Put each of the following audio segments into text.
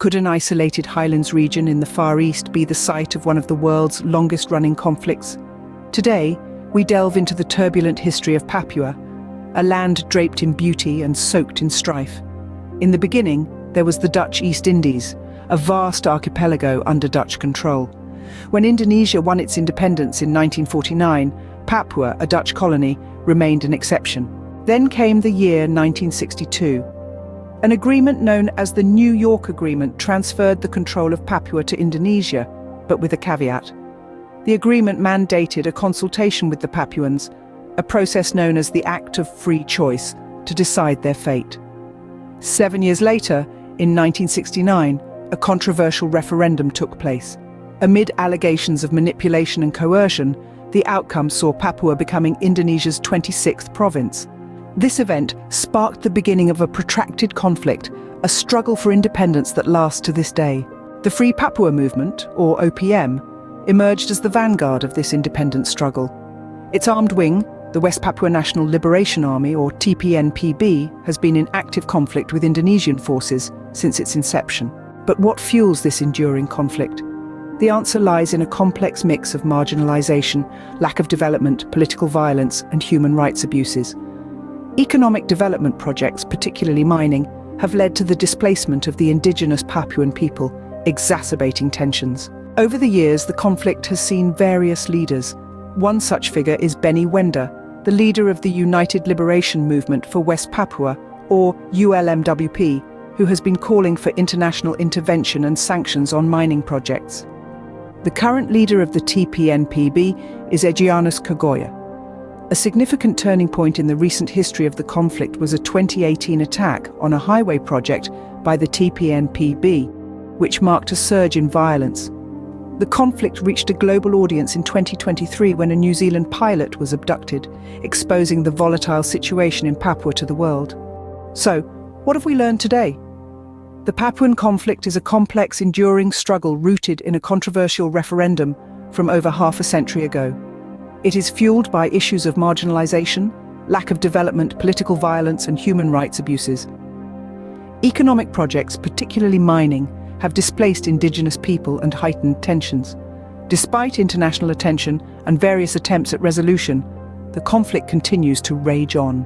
Could an isolated highlands region in the Far East be the site of one of the world's longest-running conflicts? Today, we delve into the turbulent history of Papua, a land draped in beauty and soaked in strife. In the beginning, there was the Dutch East Indies, a vast archipelago under Dutch control. When Indonesia won its independence in 1949, Papua, a Dutch colony, remained an exception. Then came the year 1962. An agreement known as the New York Agreement transferred the control of Papua to Indonesia, but with a caveat. The agreement mandated a consultation with the Papuans, a process known as the Act of Free Choice, to decide their fate. 7 years later, in 1969, a controversial referendum took place. Amid allegations of manipulation and coercion, the outcome saw Papua becoming Indonesia's 26th province. This event sparked the beginning of a protracted conflict, a struggle for independence that lasts to this day. The Free Papua movement, or OPM, emerged as the vanguard of this independence struggle. Its armed wing, the West Papua National Liberation Army, or TPN-PB, has been in active conflict with Indonesian forces since its inception. But what fuels this enduring conflict? The answer lies in a complex mix of marginalization, lack of development, political violence, and human rights abuses. Economic development projects, particularly mining, have led to the displacement of the indigenous Papuan people, exacerbating tensions. Over the years, the conflict has seen various leaders. One such figure is Benny Wenda, the leader of the United Liberation Movement for West Papua, or ULMWP, who has been calling for international intervention and sanctions on mining projects. The current leader of the TPN-PB is Egyanis Kagoya. A significant turning point in the recent history of the conflict was a 2018 attack on a highway project by the TPN-PB, which marked a surge in violence. The conflict reached a global audience in 2023 when a New Zealand pilot was abducted, exposing the volatile situation in Papua to the world. So, what have we learned today? The Papuan conflict is a complex, enduring struggle rooted in a controversial referendum from over half a century ago. It is fueled by issues of marginalization, lack of development, political violence, and human rights abuses. Economic projects, particularly mining, have displaced indigenous people and heightened tensions. Despite international attention and various attempts at resolution, the conflict continues to rage on.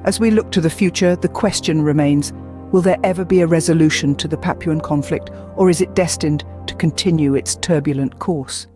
As we look to the future, the question remains, will there ever be a resolution to the Papuan conflict, or is it destined to continue its turbulent course?